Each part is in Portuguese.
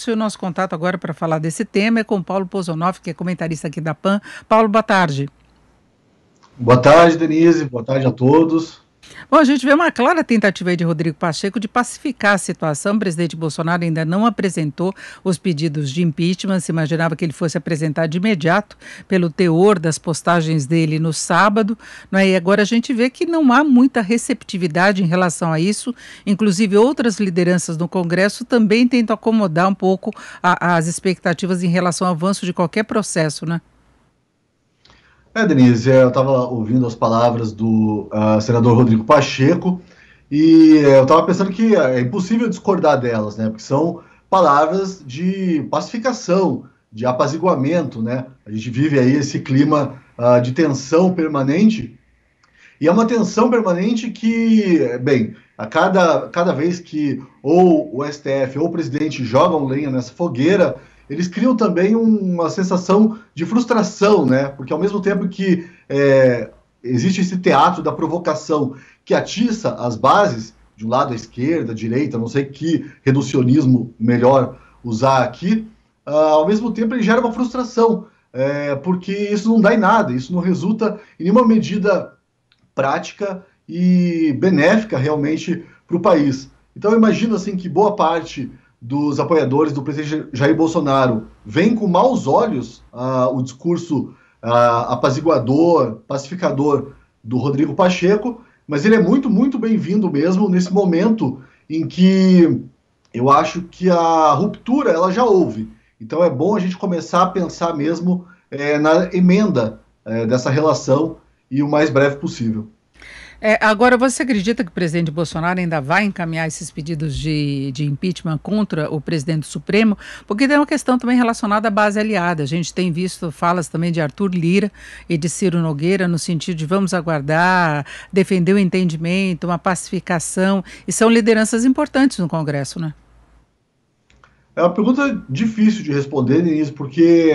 O nosso contato agora para falar desse tema é com Paulo Pozonoff, que é comentarista aqui da PAN. Paulo, boa tarde. Boa tarde, Denise. Boa tarde a todos. Bom, a gente vê uma clara tentativa aí de Rodrigo Pacheco de pacificar a situação. O presidente Bolsonaro ainda não apresentou os pedidos de impeachment. Se imaginava que ele fosse apresentar de imediato pelo teor das postagens dele no sábado, não é? E agora a gente vê que não há muita receptividade em relação a isso. Inclusive, outras lideranças no Congresso também tentam acomodar um pouco as expectativas em relação ao avanço de qualquer processo, né? Denise, eu estava ouvindo as palavras do senador Rodrigo Pacheco e eu estava pensando que é impossível discordar delas, né? Porque são palavras de pacificação, de apaziguamento, né? A gente vive aí esse clima de tensão permanente e é uma tensão permanente que, bem, a cada vez que ou o STF ou o presidente jogam lenha nessa fogueira, eles criam também uma sensação de frustração, né? Porque ao mesmo tempo que existe esse teatro da provocação que atiça as bases, de um lado à esquerda, à direita, não sei que reducionismo melhor usar aqui, ao mesmo tempo ele gera uma frustração, porque isso não dá em nada, isso não resulta em nenhuma medida prática e benéfica realmente para o país. Então eu imagino assim que boa parte dos apoiadores do presidente Jair Bolsonaro vem com maus olhos o discurso apaziguador, pacificador do Rodrigo Pacheco, mas ele é muito, muito bem-vindo mesmo nesse momento em que eu acho que a ruptura ela já houve. Então é bom a gente começar a pensar mesmo na emenda dessa relação e o mais breve possível. Agora, você acredita que o presidente Bolsonaro ainda vai encaminhar esses pedidos de impeachment contra o presidente do Supremo? Porque tem uma questão também relacionada à base aliada. A gente tem visto falas também de Arthur Lira e de Ciro Nogueira no sentido de vamos aguardar, defender o entendimento, uma pacificação, e são lideranças importantes no Congresso, né? É uma pergunta difícil de responder, Denise, porque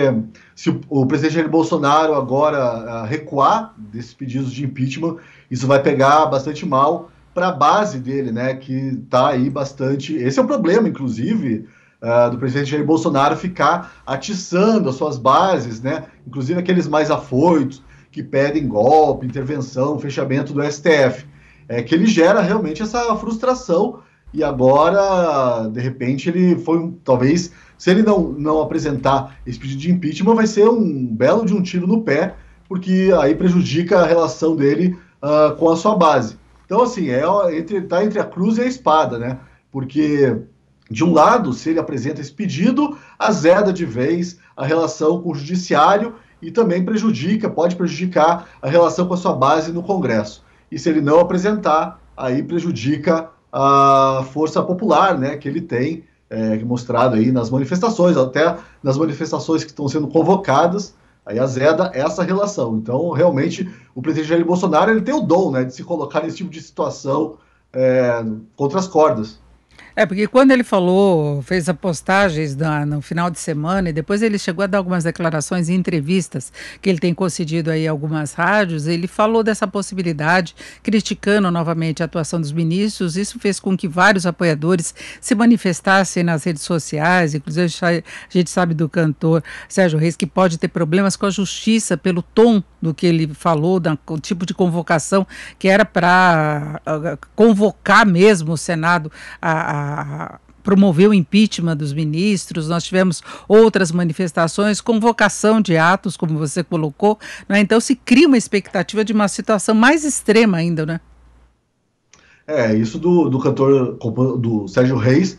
se o presidente Jair Bolsonaro agora recuar desses pedidos de impeachment, isso vai pegar bastante mal para a base dele, né? Que está aí bastante. Esse é o problema, inclusive, do presidente Jair Bolsonaro ficar atiçando as suas bases, né? Inclusive aqueles mais afoitos que pedem golpe, intervenção, fechamento do STF. Que ele gera realmente essa frustração. E agora, de repente, ele foi, talvez, se ele não apresentar esse pedido de impeachment, vai ser um belo de um tiro no pé, porque aí prejudica a relação dele com a sua base. Então, assim, tá entre a cruz e a espada, né? Porque, de um lado, se ele apresenta esse pedido, azeda de vez a relação com o judiciário e também pode prejudicar a relação com a sua base no Congresso. E se ele não apresentar, aí prejudica a força popular, né, que ele tem mostrado aí nas manifestações, até nas manifestações que estão sendo convocadas, aí azeda essa relação. Então, realmente, o presidente Jair Bolsonaro ele tem o dom, né, de se colocar nesse tipo de situação contra as cordas. Porque quando ele falou, fez as postagens no final de semana e depois ele chegou a dar algumas declarações em entrevistas que ele tem concedido aí a algumas rádios, ele falou dessa possibilidade, criticando novamente a atuação dos ministros. Isso fez com que vários apoiadores se manifestassem nas redes sociais, inclusive a gente sabe do cantor Sérgio Reis que pode ter problemas com a justiça pelo tom do que ele falou, o tipo de convocação que era para convocar mesmo o Senado a promover o impeachment dos ministros. Nós tivemos outras manifestações, convocação de atos, como você colocou, né? Então se cria uma expectativa de uma situação mais extrema ainda, né? Isso do cantor, do Sérgio Reis,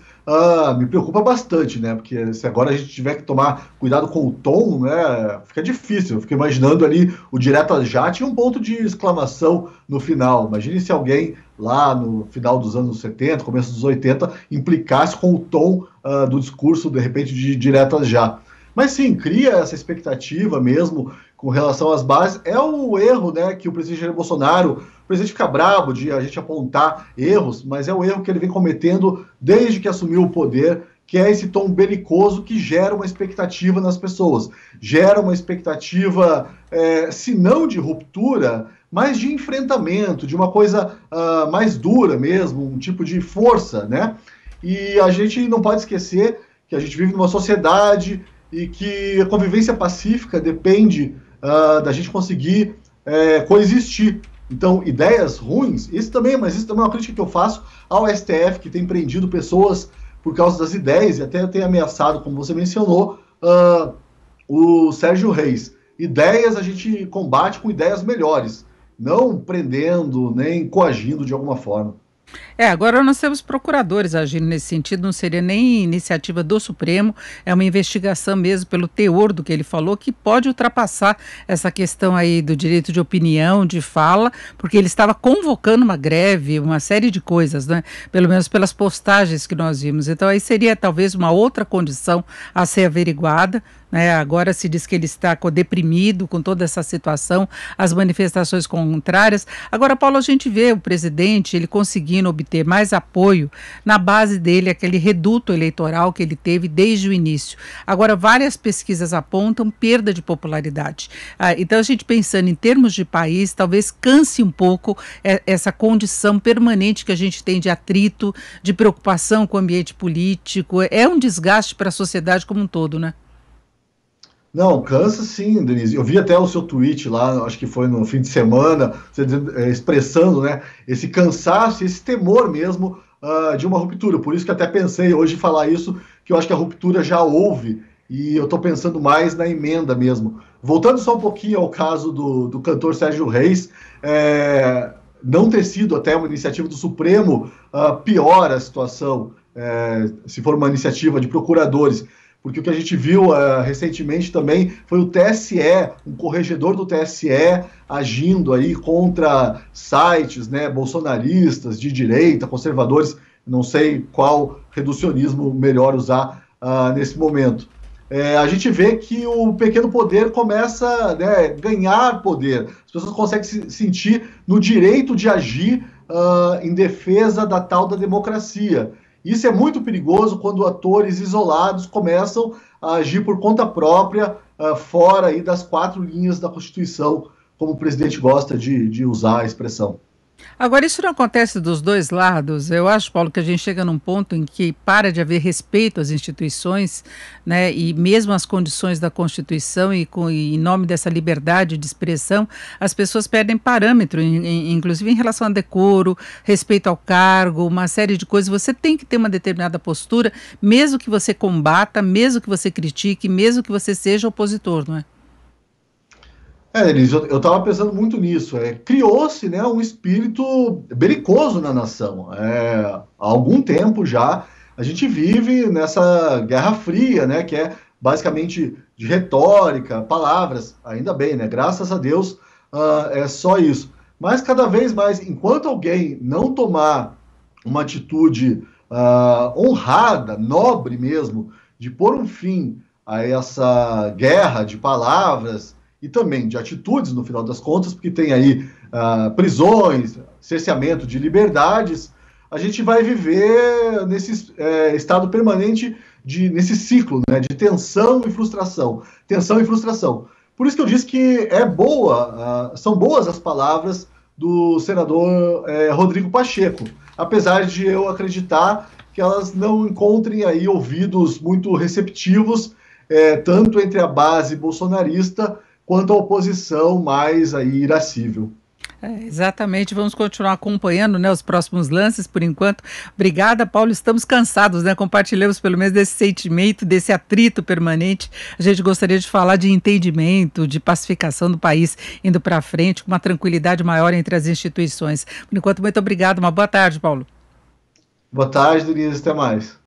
me preocupa bastante, né? Porque se agora a gente tiver que tomar cuidado com o tom, né? Fica difícil. Eu fico imaginando ali o direto já tinha um ponto de exclamação no final. Imagine se alguém lá no final dos anos 70, começo dos 80, implicasse com o tom do discurso, de repente, de diretas já. Mas sim, cria essa expectativa mesmo com relação às bases. É o erro, né, que o presidente Jair Bolsonaro, o presidente fica bravo de a gente apontar erros, mas é o erro que ele vem cometendo desde que assumiu o poder, que é esse tom belicoso que gera uma expectativa nas pessoas. Gera uma expectativa, se não de ruptura, mas de enfrentamento, de uma coisa mais dura mesmo, um tipo de força, né? E a gente não pode esquecer que a gente vive numa sociedade e que a convivência pacífica depende da gente conseguir coexistir. Então, ideias ruins, mas isso também é uma crítica que eu faço ao STF, que tem prendido pessoas por causa das ideias e até tem ameaçado, como você mencionou, o Sérgio Reis. Ideias a gente combate com ideias melhores, não prendendo nem coagindo de alguma forma. Agora nós temos procuradores agindo nesse sentido, não seria nem iniciativa do Supremo, é uma investigação mesmo pelo teor do que ele falou, que pode ultrapassar essa questão aí do direito de opinião, de fala, porque ele estava convocando uma greve, uma série de coisas, né? Pelo menos pelas postagens que nós vimos. Então aí seria talvez uma outra condição a ser averiguada, né? Agora se diz que ele está deprimido com toda essa situação, as manifestações contrárias. Agora, Paulo, a gente vê o presidente, ele conseguindo obter mais apoio na base dele, aquele reduto eleitoral que ele teve desde o início. Agora, várias pesquisas apontam perda de popularidade. Então, a gente pensando em termos de país, talvez canse um pouco essa condição permanente que a gente tem de atrito, de preocupação com o ambiente político. É um desgaste para a sociedade como um todo, né? Não, cansa sim, Denise. Eu vi até o seu tweet lá, acho que foi no fim de semana, você expressando, né, esse cansaço, esse temor mesmo de uma ruptura. Por isso que até pensei hoje em falar isso, que eu acho que a ruptura já houve e eu estou pensando mais na emenda mesmo. Voltando só um pouquinho ao caso do cantor Sérgio Reis, não ter sido até uma iniciativa do Supremo piora a situação, se for uma iniciativa de procuradores. Porque o que a gente viu recentemente também foi o TSE, um corregedor do TSE agindo aí contra sites, né, bolsonaristas, de direita, conservadores, não sei qual reducionismo melhor usar nesse momento. A gente vê que o pequeno poder começa a ganhar poder. As pessoas conseguem se sentir no direito de agir em defesa da tal da democracia. Isso é muito perigoso quando atores isolados começam a agir por conta própria, fora aí das 4 linhas da Constituição, como o presidente gosta de usar a expressão. Agora, isso não acontece dos dois lados. Eu acho, Paulo, que a gente chega num ponto em que para de haver respeito às instituições, né, e mesmo as condições da Constituição e em nome dessa liberdade de expressão, as pessoas perdem parâmetro, inclusive em relação a decoro, respeito ao cargo, uma série de coisas. Você tem que ter uma determinada postura, mesmo que você combata, mesmo que você critique, mesmo que você seja opositor, não é? Denise, eu estava pensando muito nisso. Criou-se, né, um espírito belicoso na nação. Há algum tempo já a gente vive nessa Guerra Fria, né, que é basicamente de retórica, palavras. Ainda bem, né? Graças a Deus é só isso. Mas cada vez mais, enquanto alguém não tomar uma atitude honrada, nobre mesmo, de pôr um fim a essa guerra de palavras e também de atitudes, no final das contas, porque tem aí prisões, cerceamento de liberdades, a gente vai viver nesse estado permanente, nesse ciclo, né, de tensão e frustração. Tensão e frustração. Por isso que eu disse que são boas as palavras do senador Rodrigo Pacheco, apesar de eu acreditar que elas não encontrem aí ouvidos muito receptivos, tanto entre a base bolsonarista quanto a oposição mais aí irascível. Exatamente, vamos continuar acompanhando, né, os próximos lances por enquanto. Obrigada, Paulo, estamos cansados, né, compartilhamos pelo menos desse sentimento, desse atrito permanente. A gente gostaria de falar de entendimento, de pacificação do país indo para frente, com uma tranquilidade maior entre as instituições. Por enquanto, muito obrigado, uma boa tarde, Paulo. Boa tarde, Denise, até mais.